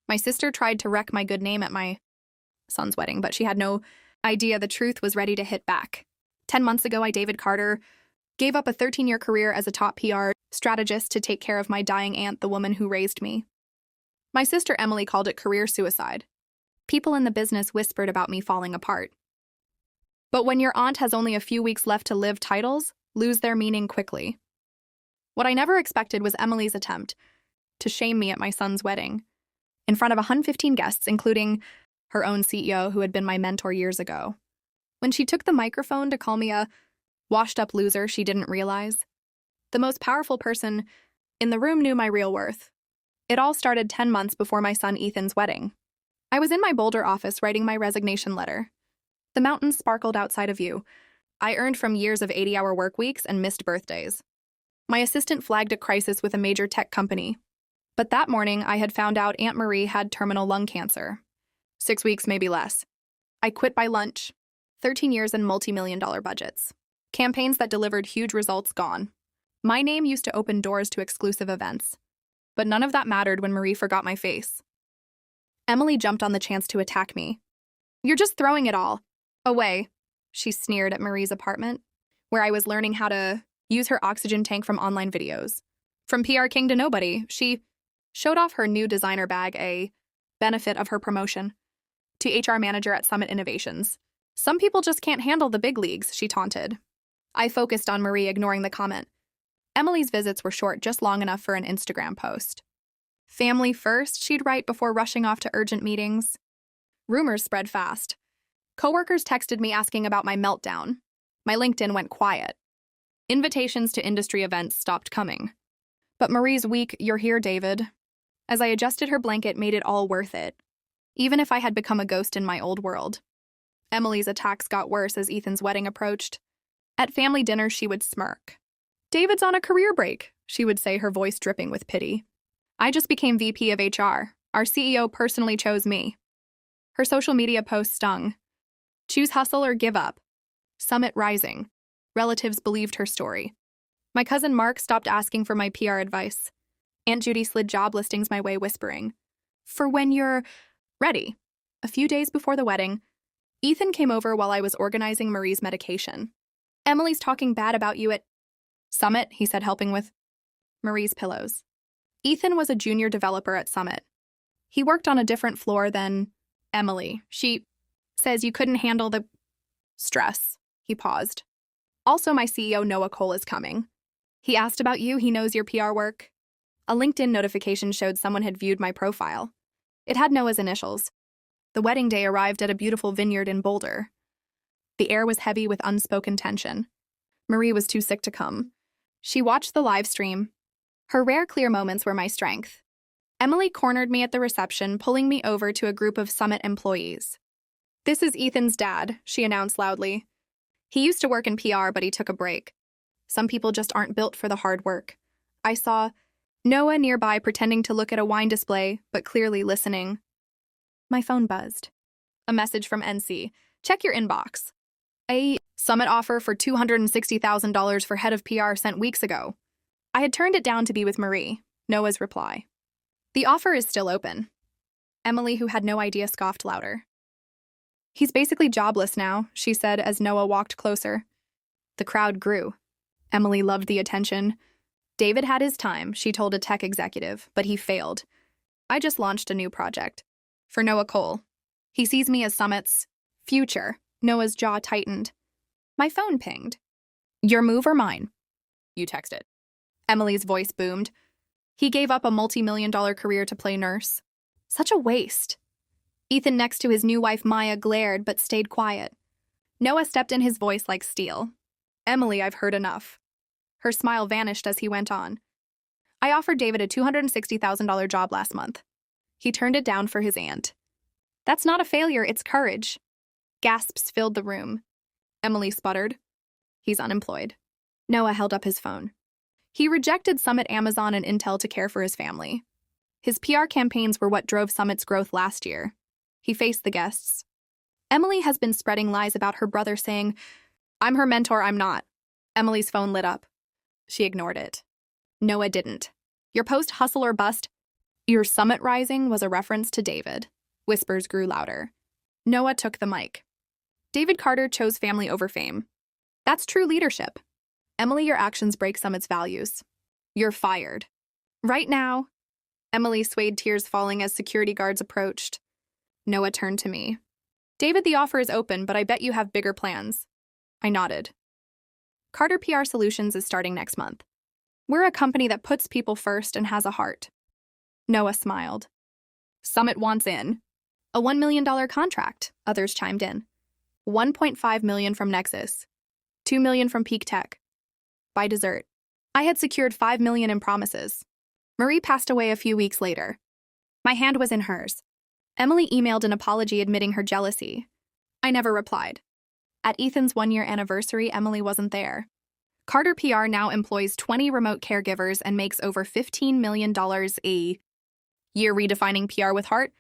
My sister tried to wreck my good name at my son's wedding, but she had no idea the truth was ready to hit back. 10 months ago, I, David Carter, gave up a 13-year career as a top PR strategist to take care of my dying aunt, the woman who raised me. My sister Emily called it career suicide. People in the business whispered about me falling apart. But when your aunt has only a few weeks left to live, titles lose their meaning quickly. What I never expected was Emily's attempt to shame me at my son's wedding, in front of 115 guests, including her own CEO, who had been my mentor years ago. When she took the microphone to call me a washed-up loser she didn't realize, the most powerful person in the room knew my real worth. It all started 10 months before my son Ethan's wedding. I was in my Boulder office writing my resignation letter. The mountains sparkled outside of view. I earned from years of 80-hour work weeks and missed birthdays. My assistant flagged a crisis with a major tech company. But that morning, I had found out Aunt Marie had terminal lung cancer. 6 weeks, maybe less. I quit by lunch. 13 years and multi-million-dollar budgets. Campaigns that delivered huge results gone. My name used to open doors to exclusive events. But none of that mattered when Marie forgot my face. Emily jumped on the chance to attack me. "You're just throwing it all away," she sneered at Marie's apartment, where I was learning how to use her oxygen tank from online videos. From PR king to nobody, she showed off her new designer bag, a benefit of her promotion, to HR manager at Summit Innovations. "Some people just can't handle the big leagues," she taunted. I focused on Marie, ignoring the comment. Emily's visits were short, just long enough for an Instagram post. Family first, she'd write before rushing off to urgent meetings. Rumors spread fast. Coworkers texted me asking about my meltdown. My LinkedIn went quiet. Invitations to industry events stopped coming. But Marie's weak "You're here, David," as I adjusted her blanket, made it all worth it, even if I had become a ghost in my old world. Emily's attacks got worse as Ethan's wedding approached. At family dinners, she would smirk. "David's on a career break," she would say, her voice dripping with pity. "I just became VP of HR. Our CEO personally chose me." Her social media posts stung. "Choose hustle or give up. Summit rising." Relatives believed her story. My cousin Mark stopped asking for my PR advice. Aunt Judy slid job listings my way, whispering, "For when you're ready." A few days before the wedding, Ethan came over while I was organizing Marie's medication. "Emily's talking bad about you at Summit," he said, helping with Marie's pillows. Ethan was a junior developer at Summit. He worked on a different floor than Emily. "She says you couldn't handle the stress." He paused. "Also, my CEO, Noah Cole, is coming. He asked about you. He knows your PR work." A LinkedIn notification showed someone had viewed my profile. It had Noah's initials. The wedding day arrived at a beautiful vineyard in Boulder. The air was heavy with unspoken tension. Marie was too sick to come. She watched the live stream. Her rare clear moments were my strength. Emily cornered me at the reception, pulling me over to a group of Summit employees. "This is Ethan's dad," she announced loudly. "He used to work in PR, but he took a break. Some people just aren't built for the hard work." I saw Noah nearby, pretending to look at a wine display, but clearly listening. My phone buzzed. A message from NC. "Check your inbox. A Summit offer for $260,000 for head of PR sent weeks ago." I had turned it down to be with Marie. Noah's reply. "The offer is still open." Emily, who had no idea, scoffed louder. "He's basically jobless now," she said as Noah walked closer. The crowd grew. Emily loved the attention. "David had his time," she told a tech executive, "but he failed. I just launched a new project. For Noah Cole. He sees me as Summit's future." Noah's jaw tightened. My phone pinged. "Your move or mine?" "You texted." Emily's voice boomed. "He gave up a multi-million-dollar career to play nurse. Such a waste." Ethan, next to his new wife Maya, glared but stayed quiet. Noah stepped in, his voice like steel. "Emily, I've heard enough." Her smile vanished as he went on. "I offered David a $260,000 job last month. He turned it down for his aunt. That's not a failure, it's courage." Gasps filled the room. Emily sputtered. "He's unemployed." Noah held up his phone. "He rejected Summit, Amazon, and Intel to care for his family. His PR campaigns were what drove Summit's growth last year." He faced the guests. "Emily has been spreading lies about her brother, saying, 'I'm her mentor, I'm not.'" Emily's phone lit up. She ignored it. Noah didn't. "Your post, hustle or bust, Your summit rising was a reference to David. Whispers grew louder. Noah took the mic. David Carter chose family over fame. That's true leadership. Emily, your actions break Summit's values. You're fired. Right now. Emily swayed, tears falling as security guards approached. Noah turned to me. David, the offer is open, but I bet you have bigger plans. I nodded. Carter PR Solutions is starting next month. We're a company that puts people first and has a heart. Noah smiled. Summit wants in. A $1 million contract, others chimed in. $1.5 million from Nexus. $2 million from Peak Tech. By dessert. I had secured $5 million in promises. Marie passed away a few weeks later. My hand was in hers. Emily emailed an apology admitting her jealousy. I never replied. At Ethan's 1-year anniversary, Emily wasn't there. Carter PR now employs 20 remote caregivers and makes over $15 million a year, redefining PR with heart.